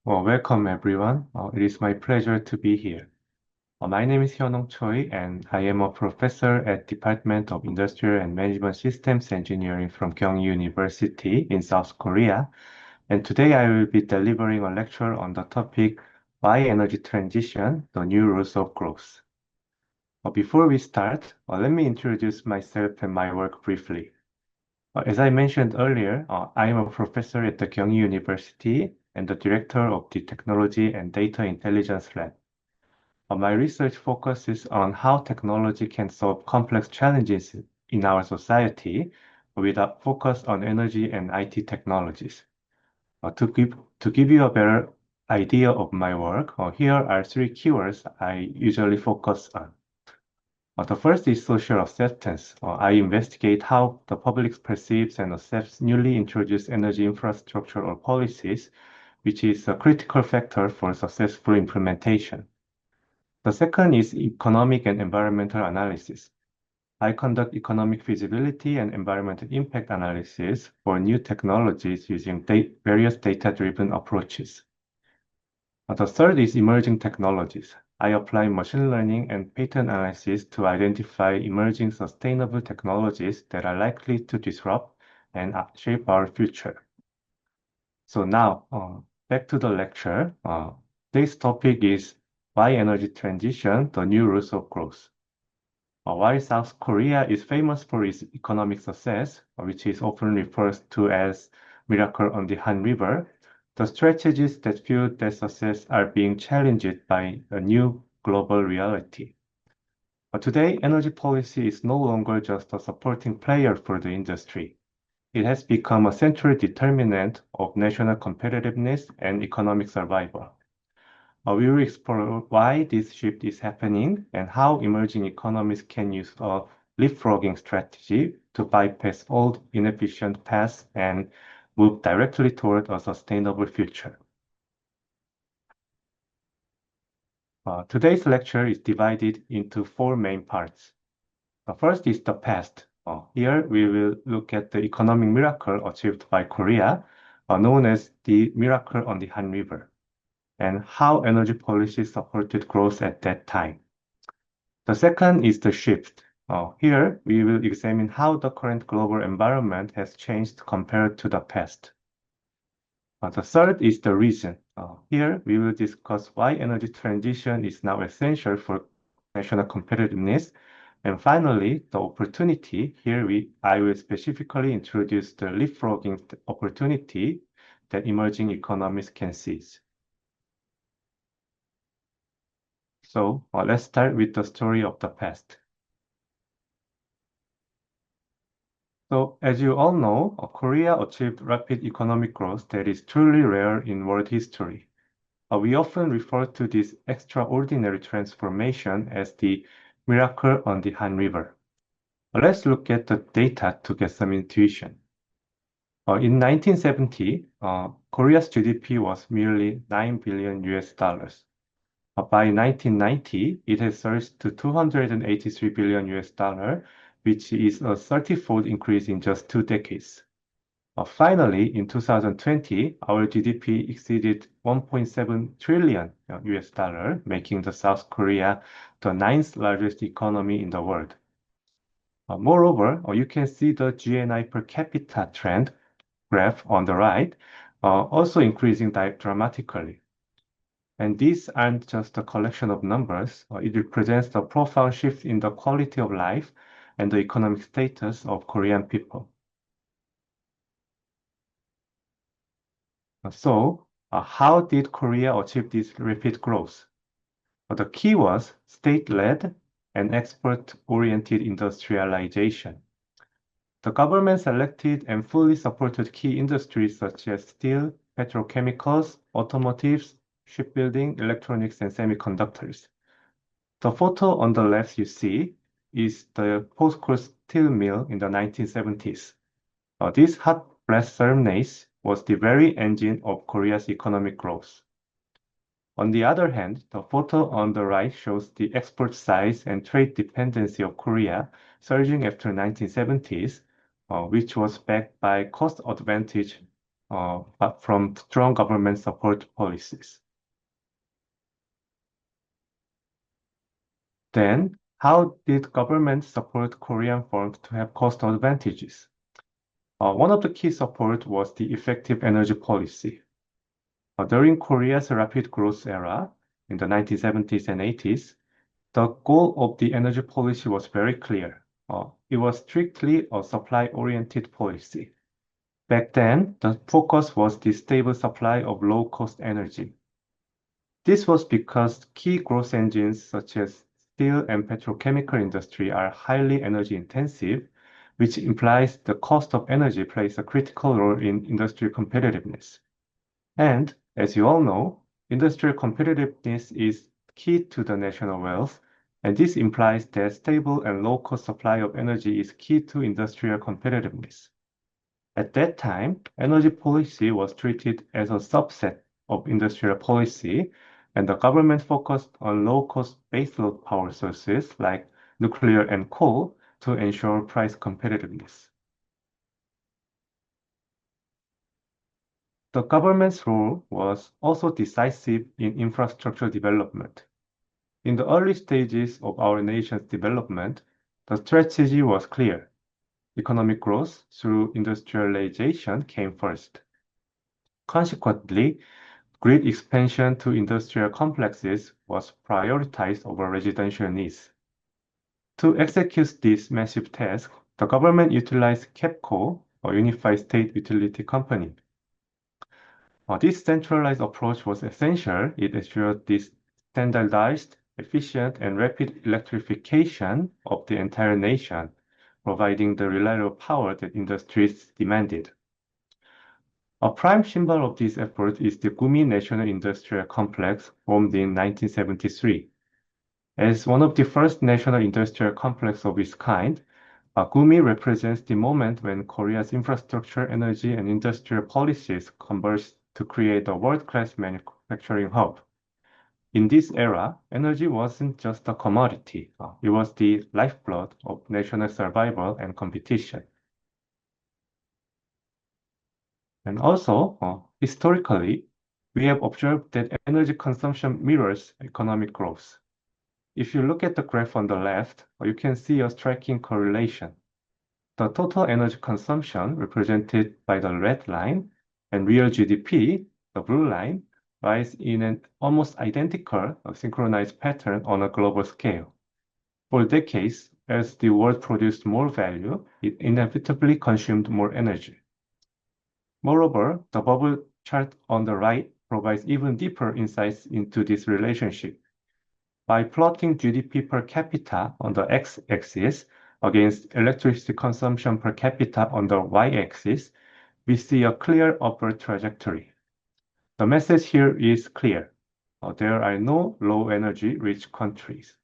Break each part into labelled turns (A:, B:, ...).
A: Welcome everyone. It is my pleasure to be here. My name is Hyunong Choi, and I am a professor at Department of Industrial and Management Systems Engineering from Kyung University in South Korea. And today I will be delivering a lecture on the topic, Why Energy Transition, the New Rules of Growth. Before we start, let me introduce myself and my work briefly. As I mentioned earlier, I am a professor at the Kyung University and the director of the Technology and Data Intelligence Lab. My research focuses on how technology can solve complex challenges in our society with a focus on energy and IT technologies. To give you a better idea of my work, here are three keywords I usually focus on. The first is social acceptance. I investigate how the public perceives and accepts newly introduced energy infrastructure or policies, which is a critical factor for successful implementation. The second is economic and environmental analysis. I conduct economic feasibility and environmental impact analysis for new technologies using various data-driven approaches. The third is emerging technologies. I apply machine learning and pattern analysis to identify emerging sustainable technologies that are likely to disrupt and shape our future. So now, back to the lecture. Today's topic is why energy transition, the new rules of growth. While South Korea is famous for its economic success, which is often referred to as miracle on the Han River, the strategies that fueled that success are being challenged by a new global reality. Today, energy policy is no longer just a supporting player for the industry. It has become a central determinant of national competitiveness and economic survival. We will explore why this shift is happening and how emerging economies can use a leapfrogging strategy to bypass old inefficient paths and move directly toward a sustainable future. Today's lecture is divided into four main parts. The first is the past. Here we will look at the economic miracle achieved by Korea, known as the miracle on the Han River, and how energy policy supported growth at that time. The second is the shift. Here we will examine how the current global environment has changed compared to the past. The third is the reason. Here we will discuss why energy transition is now essential for national competitiveness. And finally, the opportunity. Here I will specifically introduce the leapfrogging opportunity that emerging economies can seize. So let's start with the story of the past. So as you all know, Korea achieved rapid economic growth that is truly rare in world history. We often refer to this extraordinary transformation as the miracle on the Han River. Let's look at the data to get some intuition. In 1970, Korea's GDP was merely 9 billion US dollars. By 1990, it has surged to 283 billion US dollar, which is a 30-fold increase in just 2 decades. Finally, in 2020, our GDP exceeded 1.7 trillion US dollar, making the South Korea the 9th largest economy in the world. Moreover, you can see the GNI per capita trend graph on the right, also increasing dramatically. And these aren't just a collection of numbers. It represents the profound shift in the quality of life and the economic status of Korean people. So, how did Korea achieve this rapid growth? The key was state-led and export-oriented industrialization. The government selected and fully supported key industries such as steel, petrochemicals, automotives, shipbuilding, electronics, and semiconductors. The photo on the left you see is the post-coal steel mill in the 1970s. This hot blast furnace was the very engine of Korea's economic growth. On the other hand, the photo on the right shows the export size and trade dependency of Korea surging after 1970s, which was backed by cost advantage but from strong government support policies. Then, how did government support Korean firms to have cost advantages? One of the key support was the effective energy policy. During Korea's rapid growth era in the 1970s and 80s, the goal of the energy policy was very clear. It was strictly a supply-oriented policy. Back then, the focus was the stable supply of low-cost energy. This was because key growth engines such as steel and petrochemical industry are highly energy intensive, which implies the cost of energy plays a critical role in industrial competitiveness. And as you all know, industrial competitiveness is key to the national wealth, and this implies that stable and low-cost supply of energy is key to industrial competitiveness. At that time, energy policy was treated as a subset of industrial policy, and the government focused on low-cost baseload power sources like nuclear and coal to ensure price competitiveness. The government's role was also decisive in infrastructure development. In the early stages of our nation's development, the strategy was clear. Economic growth through industrialization came first. Consequently, grid expansion to industrial complexes was prioritized over residential needs. To execute this massive task, the government utilized KEPCO, a unified state utility company. This centralized approach was essential. It ensured this standardized, efficient, and rapid electrification of the entire nation, providing the reliable power that industries demanded. A prime symbol of this effort is the Gumi National Industrial Complex, formed in 1973. As one of the first national industrial complexes of its kind, Gumi represents the moment when Korea's infrastructure, energy, and industrial policies converged to create a world-class manufacturing hub. In this era, energy wasn't just a commodity. It was the lifeblood of national survival and competition. And also, historically, we have observed that energy consumption mirrors economic growth. If you look at the graph on the left, you can see a striking correlation. The total energy consumption, represented by the red line, and real GDP, the blue line, rise in an almost identical synchronized pattern on a global scale. For decades, as the world produced more value, it inevitably consumed more energy. Moreover, the bubble chart on the right provides even deeper insights into this relationship. By plotting GDP per capita on the x-axis against electricity consumption per capita on the y-axis, we see a clear upward trajectory. The message here is clear. There are no low-energy rich countries.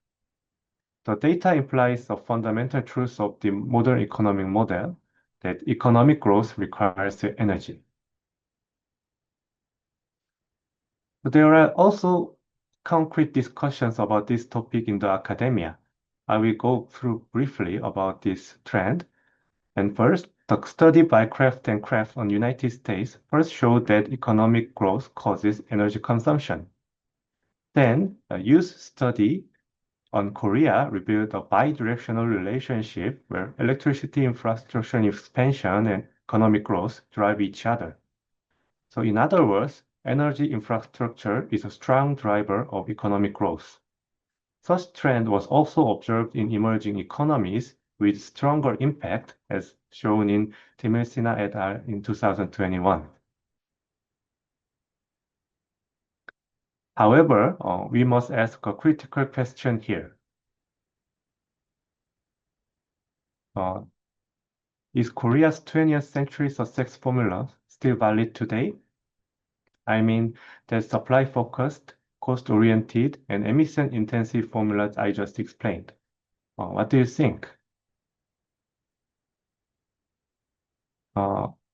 A: The data implies a fundamental truth of the modern economic model, that economic growth requires energy. But there are also concrete discussions about this topic in the academia. I will go through briefly about this trend. And first, the study by Kraft and Kraft on the United States first showed that economic growth causes energy consumption. Then, a youth study on Korea revealed a bidirectional relationship where electricity infrastructure expansion and economic growth drive each other. So in other words, energy infrastructure is a strong driver of economic growth. Such trend was also observed in emerging economies with stronger impact, as shown in Timilsina et al. In 2021. However, we must ask a critical question here. Is Korea's 20th century success formula still valid today? I mean, the supply-focused, cost-oriented, and emission-intensive formulas I just explained. What do you think?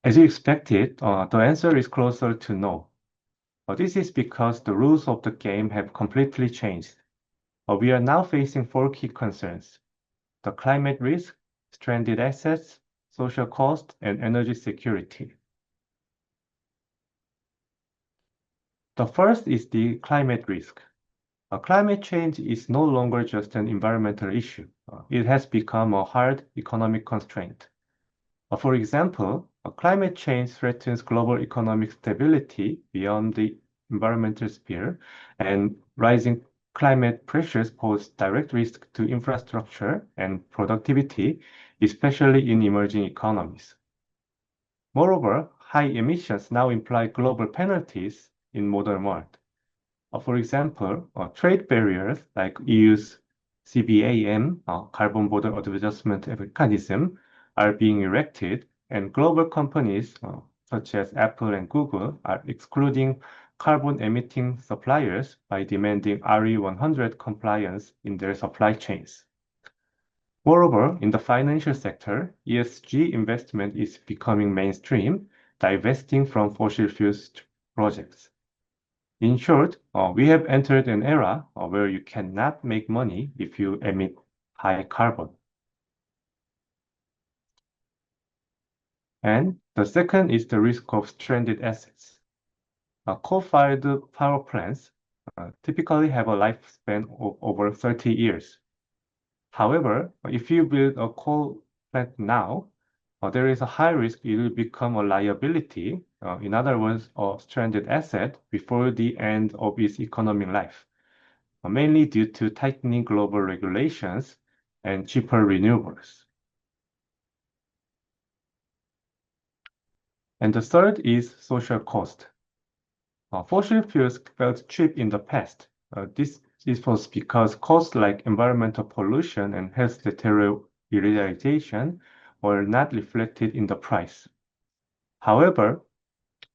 A: As you expected, the answer is closer to no. This is because the rules of the game have completely changed. We are now facing four key concerns: the climate risk, stranded assets, social cost, and energy security. The first is the climate risk. Climate change is no longer just an environmental issue. It has become a hard economic constraint. For example, climate change threatens global economic stability beyond the environmental sphere, and rising climate pressures pose direct risk to infrastructure and productivity, especially in emerging economies. Moreover, high emissions now imply global penalties in modern world. For example, trade barriers like EU's CBAM, Carbon Border Adjustment Mechanism, are being erected, and global companies such as Apple and Google are excluding carbon-emitting suppliers by demanding RE100 compliance in their supply chains. Moreover, in the financial sector, ESG investment is becoming mainstream, divesting from fossil fuels projects. In short, we have entered an era where you cannot make money if you emit high carbon. And the second is the risk of stranded assets. Coal-fired power plants typically have a lifespan of over 30 years. However, if you build a coal plant now, there is a high risk it will become a liability, in other words, a stranded asset before the end of its economic life, mainly due to tightening global regulations and cheaper renewables. And the third is social cost. Fossil fuels felt cheap in the past. This was because costs like environmental pollution and health deterioration were not reflected in the price. However,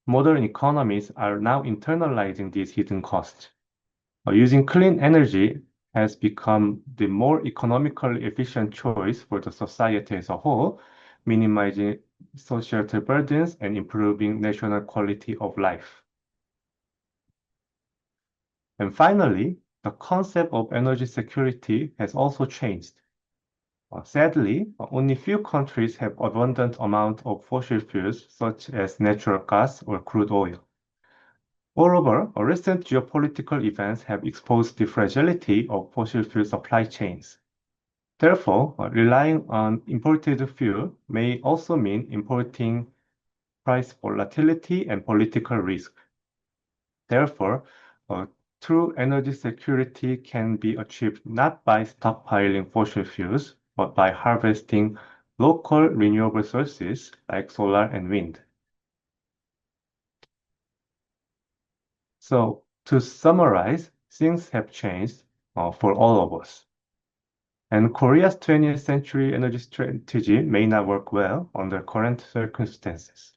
A: modern economies are now internalizing these hidden costs. Using clean energy has become the more economically efficient choice for the society as a whole, minimizing societal burdens and improving national quality of life. And finally, the concept of energy security has also changed. Sadly, only few countries have abundant amount of fossil fuels such as natural gas or crude oil. Moreover, recent geopolitical events have exposed the fragility of fossil fuel supply chains. Therefore, relying on imported fuel may also mean importing price volatility and political risk. Therefore, true energy security can be achieved not by stockpiling fossil fuels, but by harvesting local renewable sources like solar and wind. So, to summarize, things have changed for all of us. And Korea's 20th century energy strategy may not work well under current circumstances.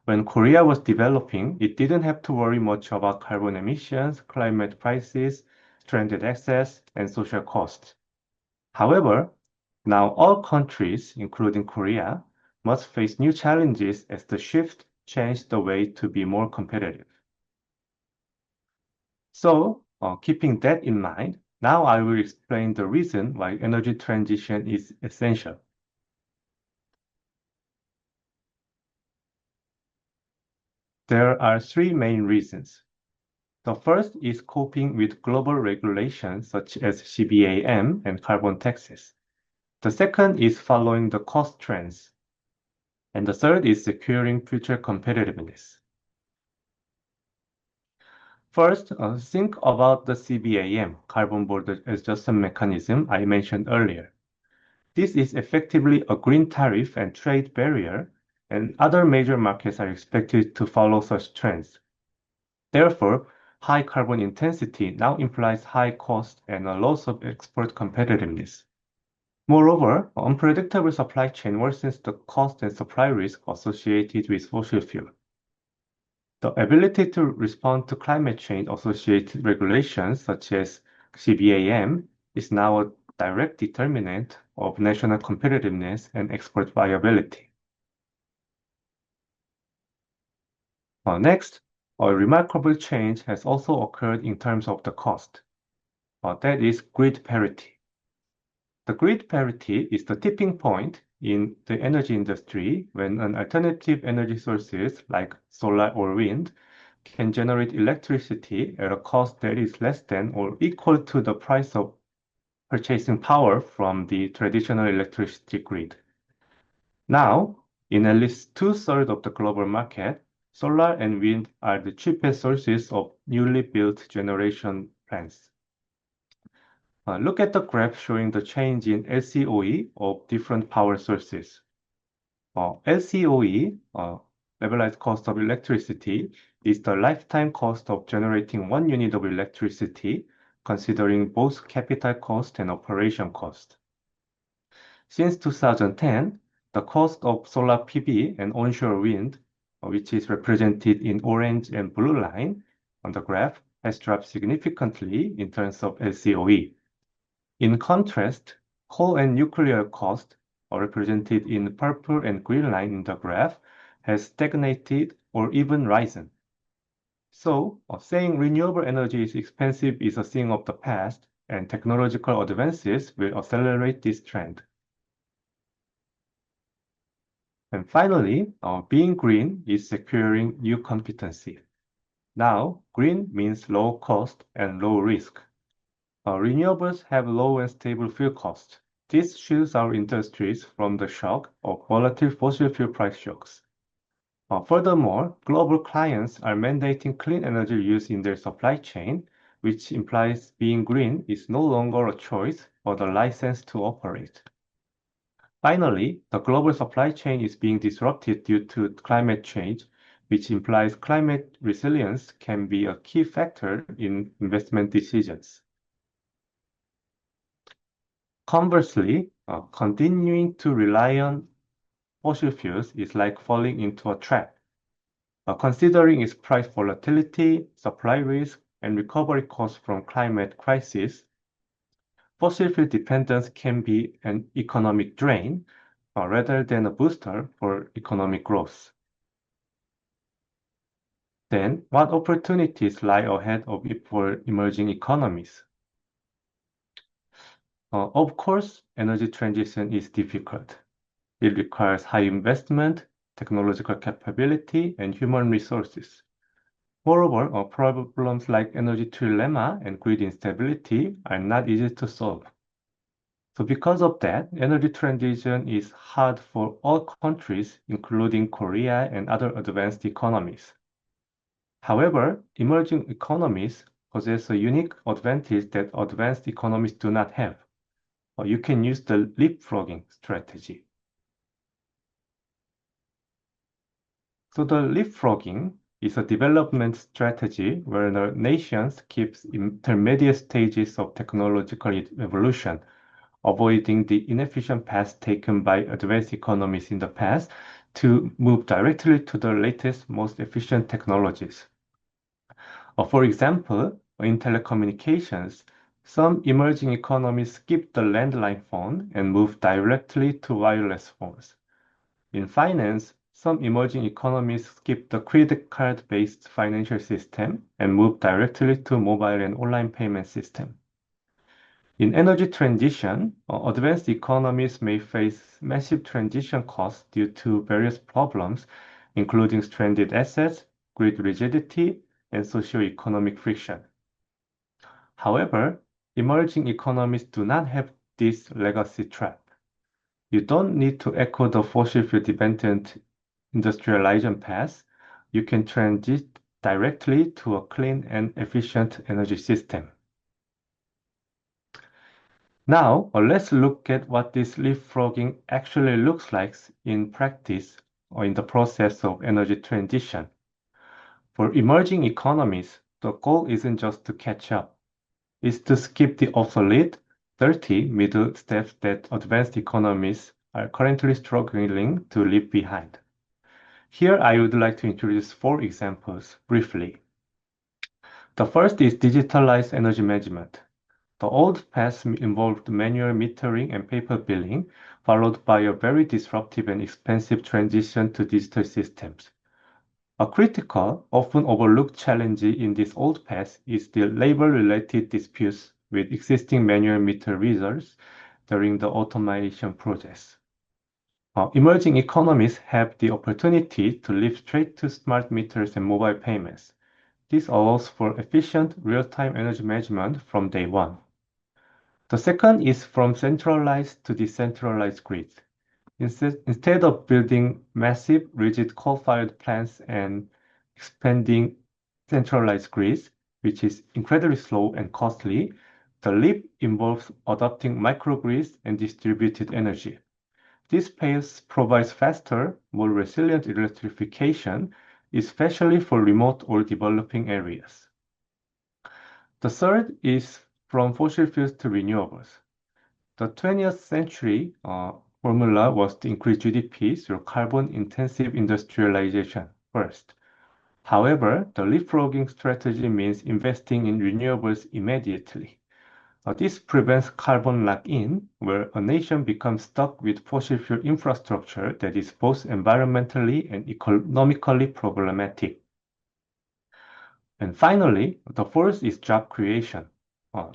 A: When Korea was developing, it didn't have to worry much about carbon emissions, climate prices, stranded access, and social costs. However, now all countries, including Korea, must face new challenges as the shift changed the way to be more competitive. So, keeping that in mind, now I will explain the reason why energy transition is essential. There are three main reasons. The first is coping with global regulations such as CBAM and carbon taxes. The second is following the cost trends. And the third is securing future competitiveness. First, think about the CBAM, Carbon Border Adjustment Mechanism I mentioned earlier. This is effectively a green tariff and trade barrier, and other major markets are expected to follow such trends. Therefore, high carbon intensity now implies high cost and a loss of export competitiveness. Moreover, unpredictable supply chain worsens the cost and supply risk associated with fossil fuel. The ability to respond to climate change associated regulations such as CBAM is now a direct determinant of national competitiveness and export viability. Next, a remarkable change has also occurred in terms of the cost. That is grid parity. The grid parity is the tipping point in the energy industry when an alternative energy sources like solar or wind can generate electricity at a cost that is less than or equal to the price of purchasing power from the traditional electricity grid. Now, in at least two-thirds of the global market, solar and wind are the cheapest sources of newly built generation plants. Look at the graph showing the change in LCOE of different power sources. LCOE, levelized cost of electricity, is the lifetime cost of generating 1 unit of electricity, considering both capital cost and operation cost. Since 2010, the cost of solar PV and onshore wind, which is represented in orange and blue line on the graph, has dropped significantly in terms of LCOE. In contrast, coal and nuclear cost, represented in purple and green line in the graph, has stagnated or even risen. So, saying renewable energy is expensive is a thing of the past, and technological advances will accelerate this trend. And finally, being green is securing new competency. Now, green means low cost and low risk. Renewables have low and stable fuel costs. This shields our industries from the shock of volatile fossil fuel price shocks. Furthermore, global clients are mandating clean energy use in their supply chain, which implies being green is no longer a choice but a license to operate. Finally, the global supply chain is being disrupted due to climate change, which implies climate resilience can be a key factor in investment decisions. Conversely, continuing to rely on fossil fuels is like falling into a trap. Considering its price volatility, supply risk, and recovery costs from climate crisis, fossil fuel dependence can be an economic drain rather than a booster for economic growth. Then, what opportunities lie ahead of it for emerging economies? Of course, energy transition is difficult. It requires high investment, technological capability, and human resources. Moreover, problems like energy trilemma and grid instability are not easy to solve. So because of that, energy transition is hard for all countries, including Korea and other advanced economies. However, emerging economies possess a unique advantage that advanced economies do not have. You can use the leapfrogging strategy. So the leapfrogging is a development strategy where the nations keep intermediate stages of technological evolution, avoiding the inefficient path taken by advanced economies in the past to move directly to the latest, most efficient technologies. For example, in telecommunications, some emerging economies skip the landline phone and move directly to wireless phones. In finance, some emerging economies skip the credit card-based financial system and move directly to mobile and online payment system. In energy transition, advanced economies may face massive transition costs due to various problems, including stranded assets, grid rigidity, and socio-economic friction. However, emerging economies do not have this legacy trap. You don't need to echo the fossil fuel-dependent industrialization path. You can transit directly to a clean and efficient energy system. Now, let's look at what this leapfrogging actually looks like in practice or in the process of energy transition. For emerging economies, the goal isn't just to catch up. It's to skip the obsolete, dirty middle steps that advanced economies are currently struggling to leave behind. Here, I would like to introduce 4 examples briefly. The first is digitalized energy management. The old path involved manual metering and paper billing, followed by a very disruptive and expensive transition to digital systems. A critical, often overlooked challenge in this old path is the labor-related disputes with existing manual meter readers during the automation process. Emerging economies have the opportunity to leap straight to smart meters and mobile payments. This allows for efficient real-time energy management from day one. The second is from centralized to decentralized grids. Instead of building massive, rigid coal-fired plants and expanding centralized grids, which is incredibly slow and costly, the leap involves adopting microgrids and distributed energy. This pace provides faster, more resilient electrification, especially for remote or developing areas. The third is from fossil fuels to renewables. The 20th century formula was to increase GDP through carbon-intensive industrialization first. However, the leapfrogging strategy means investing in renewables immediately. This prevents carbon lock-in, where a nation becomes stuck with fossil fuel infrastructure that is both environmentally and economically problematic. And finally, the fourth is job creation.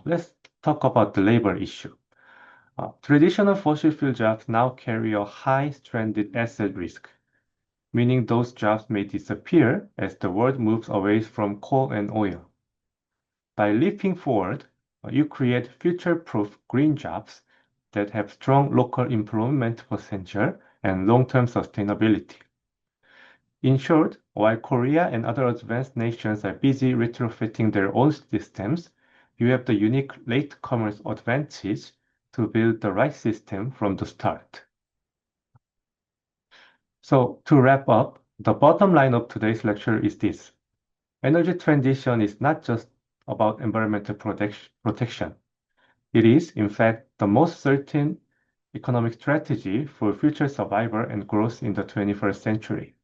A: Let's talk about the labor issue. Traditional fossil fuel jobs now carry a high stranded asset risk, meaning those jobs may disappear as the world moves away from coal and oil. By leaping forward, you create future-proof green jobs that have strong local employment potential and long-term sustainability. In short, while Korea and other advanced nations are busy retrofitting their own systems, you have the unique latecomers advantage to build the right system from the start. So to wrap up, the bottom line of today's lecture is this. Energy transition is not just about environmental protection. It is, in fact, the most certain economic strategy for future survival and growth in the 21st century.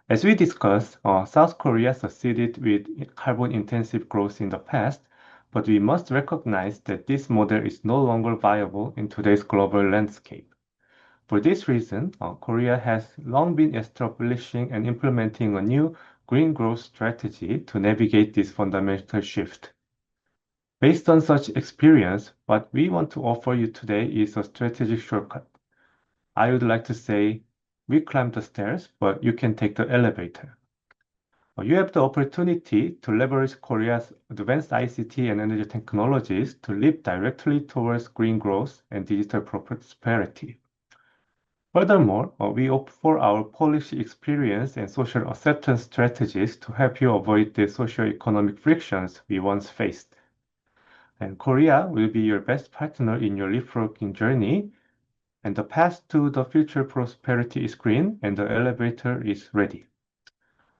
A: As we discussed, South Korea succeeded with carbon-intensive growth in the past, but we must recognize that this model is no longer viable in today's global landscape. For this reason, Korea has long been establishing and implementing a new green growth strategy to navigate this fundamental shift. Based on such experience, what we want to offer you today is a strategic shortcut. I would like to say, we climb the stairs, but you can take the elevator. You have the opportunity to leverage Korea's advanced ICT and energy technologies to leap directly towards green growth and digital prosperity. Furthermore, we offer our policy experience and social acceptance strategies to help you avoid the socio-economic frictions we once faced. And Korea will be your best partner in your leapfrogging journey, and the path to the future prosperity is green, and the elevator is ready.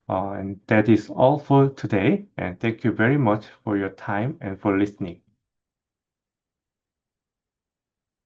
A: And that is all for today, and thank you very much for your time and for listening.